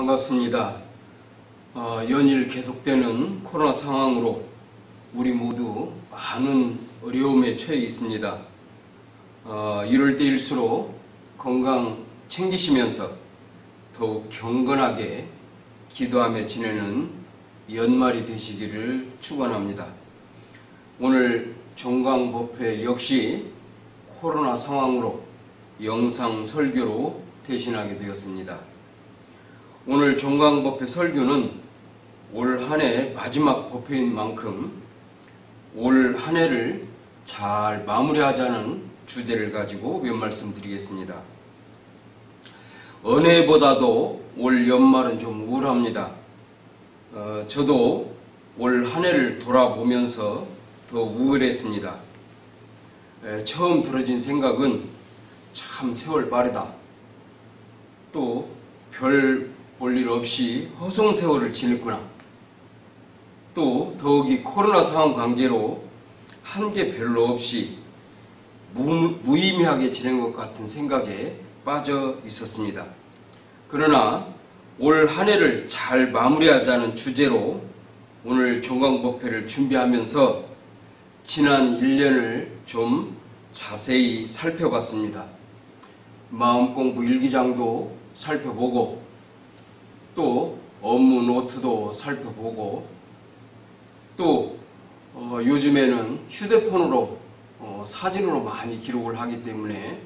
반갑습니다. 연일 계속되는 코로나 상황으로 우리 모두 많은 어려움에 처해 있습니다. 이럴 때일수록 건강 챙기시면서 더욱 경건하게 기도하며 지내는 연말이 되시기를 축원합니다. 오늘 종강법회 역시 코로나 상황으로 영상 설교로 대신하게 되었습니다. 오늘 종강법회 설교는 올 한 해 마지막 법회인 만큼 올 한 해를 잘 마무리하자는 주제를 가지고 몇 말씀 드리겠습니다. 어느 해보다도 올 연말은 좀 우울합니다. 저도 올 한 해를 돌아보면서 더 우울했습니다. 처음 들어진 생각은 참 세월 빠르다. 또 별 볼 일 없이 허송세월을 지냈구나. 또 더욱이 코로나 상황 관계로 한 게 별로 없이 무의미하게 지낸 것 같은 생각에 빠져 있었습니다. 그러나 올 한 해를 잘 마무리하자는 주제로 오늘 종강법회를 준비하면서 지난 1년을 좀 자세히 살펴봤습니다. 마음공부 일기장도 살펴보고 또 업무 노트도 살펴보고 또 요즘에는 휴대폰으로 사진으로 많이 기록을 하기 때문에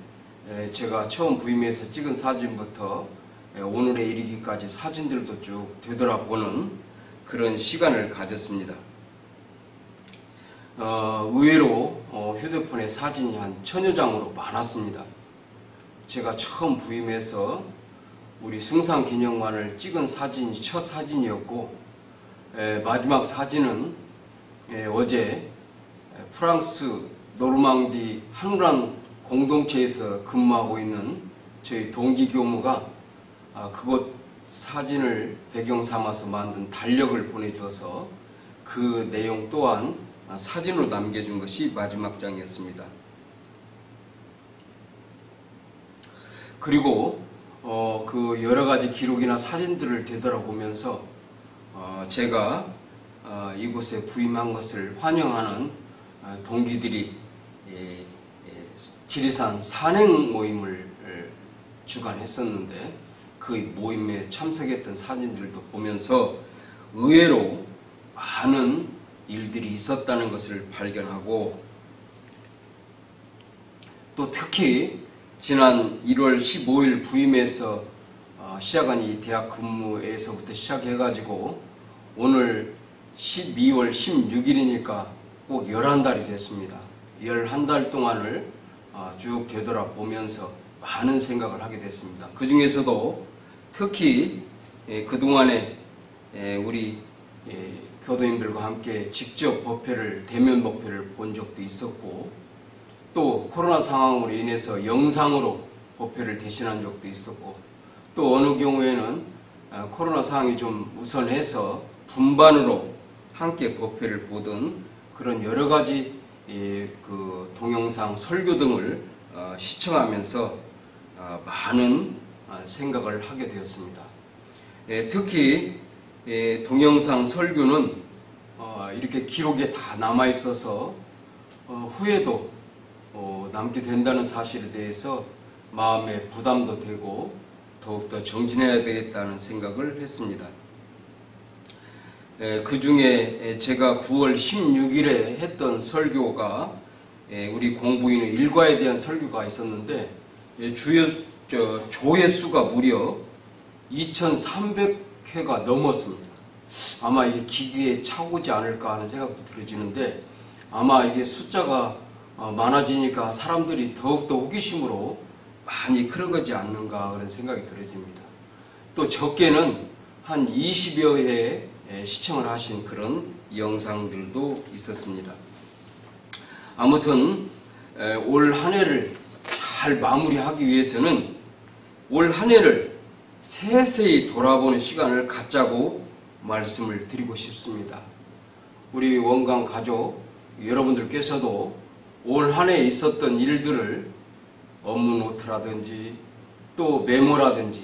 제가 처음 부임해서 찍은 사진부터 오늘에 이르기까지 사진들도 쭉 되돌아보는 그런 시간을 가졌습니다. 의외로 휴대폰에 사진이 한 1000여 장으로 많았습니다. 제가 처음 부임해서 우리 숭상기념관을 찍은 사진이 첫 사진이었고, 마지막 사진은 어제 프랑스 노르망디 한우란 공동체에서 근무하고 있는 저희 동기 교무가 그곳 사진을 배경 삼아서 만든 달력을 보내주어서 그 내용 또한 사진으로 남겨준 것이 마지막 장이었습니다. 그리고 그 여러 가지 기록이나 사진들을 되돌아보면서 제가 이곳에 부임한 것을 환영하는 동기들이 지리산 산행 모임을 주관했었는데 그 모임에 참석했던 사진들도 보면서 의외로 많은 일들이 있었다는 것을 발견하고 또 특히 지난 1월 15일 부임해서 시작한 이 대학 근무에서부터 시작해가지고 오늘 12월 16일이니까 꼭 11달이 됐습니다. 11달 동안을 쭉 되돌아보면서 많은 생각을 하게 됐습니다. 그 중에서도 특히 그동안에 우리 교도인들과 함께 직접 대면 법회를 본 적도 있었고 또 코로나 상황으로 인해서 영상으로 법회를 대신한 적도 있었고 또 어느 경우에는 코로나 상황이 좀 우선해서 분반으로 함께 법회를 보던 그런 여러 가지 그 동영상 설교 등을 시청하면서 많은 생각을 하게 되었습니다. 특히 동영상 설교는 이렇게 기록에 다 남아 있어서 후에도 남게 된다는 사실에 대해서 마음에 부담도 되고 더욱더 정진해야 되겠다는 생각을 했습니다. 그 중에 제가 9월 16일에 했던 설교가 우리 공부인의 일과에 대한 설교가 있었는데 조회수가 무려 2300회가 넘었습니다. 아마 이게 기계에 차오지 않을까 하는 생각도 들어지는데 아마 이게 숫자가 많아지니까 사람들이 더욱더 호기심으로 많이 그러지 않는가 그런 생각이 들어집니다. 또 적게는 한 20여 회 시청을 하신 그런 영상들도 있었습니다. 아무튼 올 한 해를 잘 마무리하기 위해서는 올 한 해를 세세히 돌아보는 시간을 갖자고 말씀을 드리고 싶습니다. 우리 원강 가족 여러분들께서도 올 한 해에 있었던 일들을 업무 노트라든지 또 메모라든지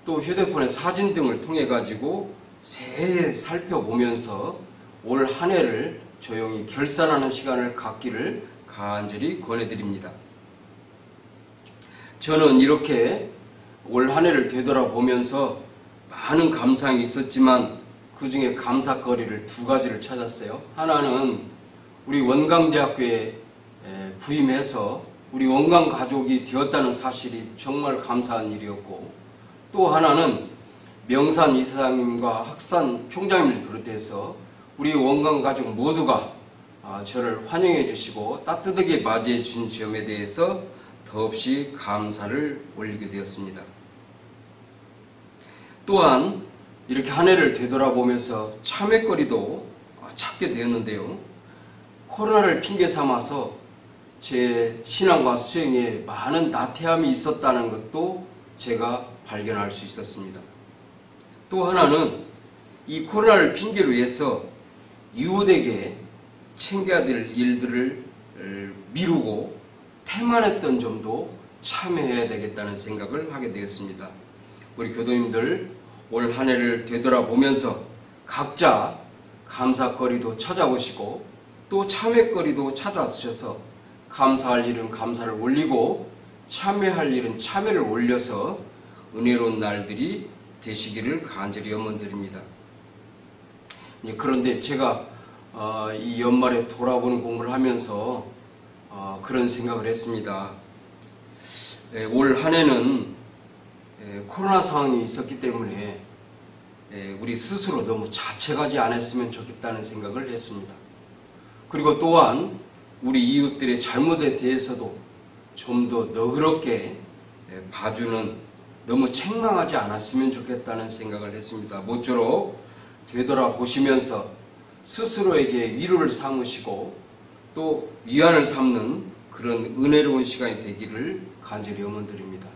또 휴대폰의 사진 등을 통해 가지고 세세 살펴보면서 올 한 해를 조용히 결산하는 시간을 갖기를 간절히 권해드립니다. 저는 이렇게 올 한 해를 되돌아보면서 많은 감상이 있었지만 그 중에 감사거리를 두 가지를 찾았어요. 하나는 우리 원광대학교에 부임해서 우리 원광 가족이 되었다는 사실이 정말 감사한 일이었고, 또 하나는 명산 이사장님과 학산 총장님을 비롯해서 우리 원광 가족 모두가 저를 환영해 주시고 따뜻하게 맞이해 주신 점에 대해서 더없이 감사를 올리게 되었습니다. 또한 이렇게 한 해를 되돌아보면서 참회거리도 찾게 되었는데요. 코로나를 핑계 삼아서 제 신앙과 수행에 많은 나태함이 있었다는 것도 제가 발견할 수 있었습니다. 또 하나는 이 코로나를 핑계로 해서 이웃에게 챙겨야 될 일들을 미루고 태만했던 점도 참회해야 되겠다는 생각을 하게 되었습니다. 우리 교도님들 올 한 해를 되돌아보면서 각자 감사거리도 찾아보시고 또 참회거리도 찾아주셔서 감사할 일은 감사를 올리고 참회할 일은 참회를 올려서 은혜로운 날들이 되시기를 간절히 염원드립니다. 그런데 제가 이 연말에 돌아보는 공부를 하면서 그런 생각을 했습니다. 올 한 해는 코로나 상황이 있었기 때문에 우리 스스로 너무 자책하지 않았으면 좋겠다는 생각을 했습니다. 그리고 또한 우리 이웃들의 잘못에 대해서도 좀 더 너그럽게 봐주는, 너무 책망하지 않았으면 좋겠다는 생각을 했습니다. 모쪼록 되돌아보시면서 스스로에게 위로를 삼으시고 또 위안을 삼는 그런 은혜로운 시간이 되기를 간절히 염원드립니다.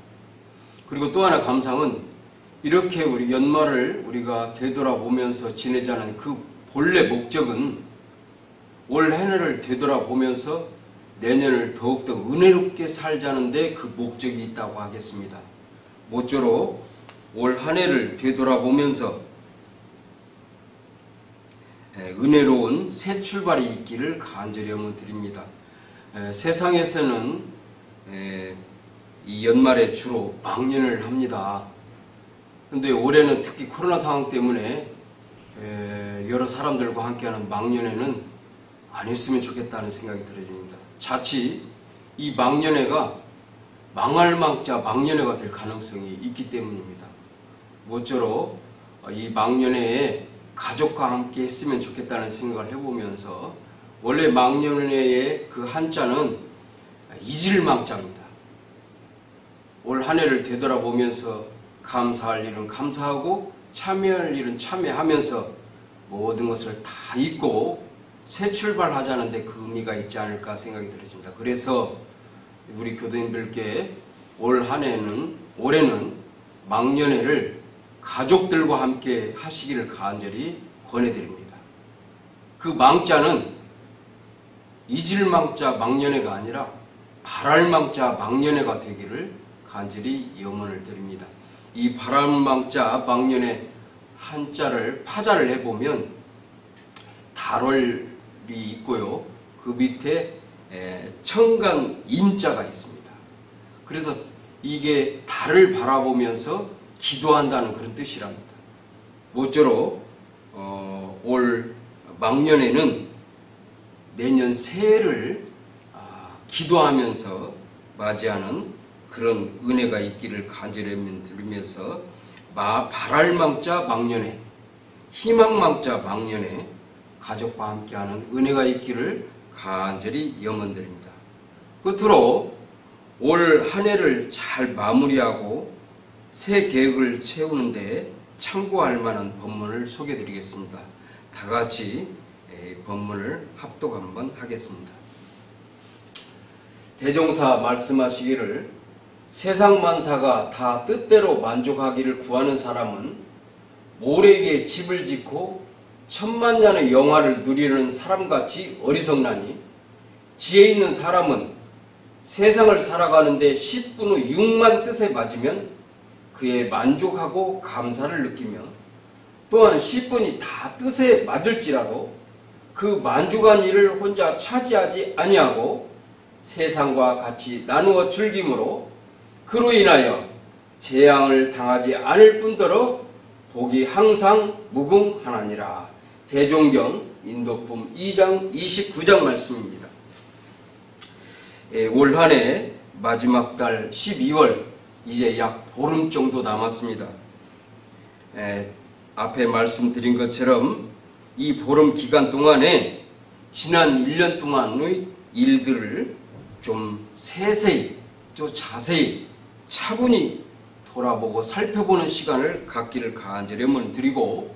그리고 또 하나 감상은 이렇게 우리 연말을 우리가 되돌아보면서 지내자는 그 본래 목적은 올 한 해를 되돌아보면서 내년을 더욱더 은혜롭게 살자는데 그 목적이 있다고 하겠습니다. 모쪼록 올 한 해를 되돌아보면서 은혜로운 새 출발이 있기를 간절히 염원드립니다. 세상에서는 이 연말에 주로 망년을 합니다. 근데 올해는 특히 코로나 상황 때문에 여러 사람들과 함께하는 망년회는 안 했으면 좋겠다는 생각이 들어집니다. 자칫 이 망년회가 망할 망자 망년회가 될 가능성이 있기 때문입니다. 모쪼록 이 망년회에 가족과 함께 했으면 좋겠다는 생각을 해보면서, 원래 망년회의 그 한자는 잊을 망자입니다. 올 한 해를 되돌아보면서 감사할 일은 감사하고 참여할 일은 참여하면서 모든 것을 다 잊고 새 출발하자는데 그 의미가 있지 않을까 생각이 들어집니다. 그래서 우리 교도님들께 올해는 망년회를 가족들과 함께 하시기를 간절히 권해드립니다. 그 망자는 잊을 망자 망년회가 아니라 바랄 망자 망년회가 되기를 간절히 염원을 드립니다. 이 바랄 망자 망년회 한자를 파자를 해보면 달월이 있고요. 그 밑에 청간 임자가 있습니다. 그래서 이게 달을 바라보면서 기도한다는 그런 뜻이랍니다. 모쪼록 올 망년에는 내년 새해를 기도하면서 맞이하는 그런 은혜가 있기를 간절히 드리면서 바랄망자 망년회, 희망망자 망년회, 가족과 함께하는 은혜가 있기를 간절히 염원드립니다. 끝으로 올 한 해를 잘 마무리하고 새 계획을 채우는데 참고할 만한 본문을 소개해드리겠습니다. 다 같이 본문을 합독 한번 하겠습니다. 대종사 말씀하시기를 세상 만사가 다 뜻대로 만족하기를 구하는 사람은 모래에 집을 짓고 천만년의 영화를 누리는 사람같이 어리석나니, 지혜 있는 사람은 세상을 살아가는데 10분 후 6만 뜻에 맞으면 그에 만족하고 감사를 느끼며 또한 10분이 다 뜻에 맞을지라도 그 만족한 일을 혼자 차지하지 아니하고 세상과 같이 나누어 즐김으로 그로 인하여 재앙을 당하지 않을 뿐더러 복이 항상 무궁하나니라. 대종경 인도품 2장 29장 말씀입니다. 올 한 해 마지막 달 12월 이제 약 보름 정도 남았습니다. 앞에 말씀드린 것처럼 이 보름 기간 동안에 지난 1년 동안의 일들을 좀 세세히 또 자세히 차분히 돌아보고 살펴보는 시간을 갖기를 간절히 드리고,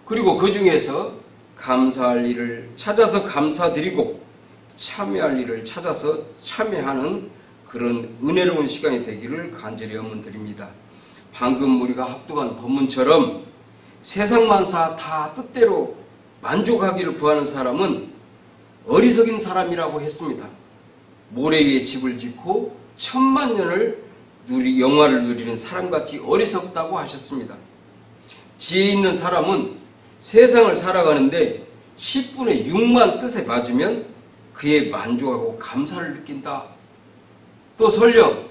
그리고 그 중에서 감사할 일을 찾아서 감사드리고 참여할 일을 찾아서 참여하는 그런 은혜로운 시간이 되기를 간절히 드립니다. 방금 우리가 합독한 본문처럼 세상 만사 다 뜻대로 만족하기를 구하는 사람은 어리석인 사람이라고 했습니다. 모래 위에 집을 짓고 천만 년을 영화를 누리는 사람같이 어리석다고 하셨습니다. 지혜 있는 사람은 세상을 살아가는데 10분의 6만 뜻에 맞으면 그에 만족하고 감사를 느낀다. 또 설령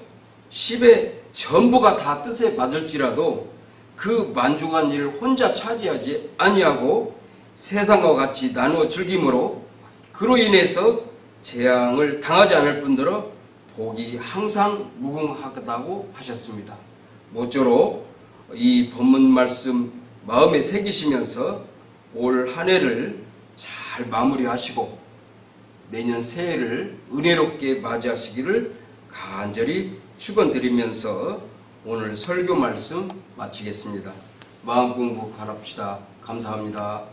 10의 전부가 다 뜻에 맞을지라도 그 만족한 일을 혼자 차지하지 아니하고 세상과 같이 나누어 즐김으로 그로 인해서 재앙을 당하지 않을 뿐더러 복이 항상 무궁하다고 하셨습니다. 모쪼록 이 본문 말씀 마음에 새기시면서 올 한 해를 잘 마무리하시고 내년 새해를 은혜롭게 맞이하시기를 간절히 축원드리면서 오늘 설교 말씀 마치겠습니다. 마음 공부 바랍시다. 감사합니다.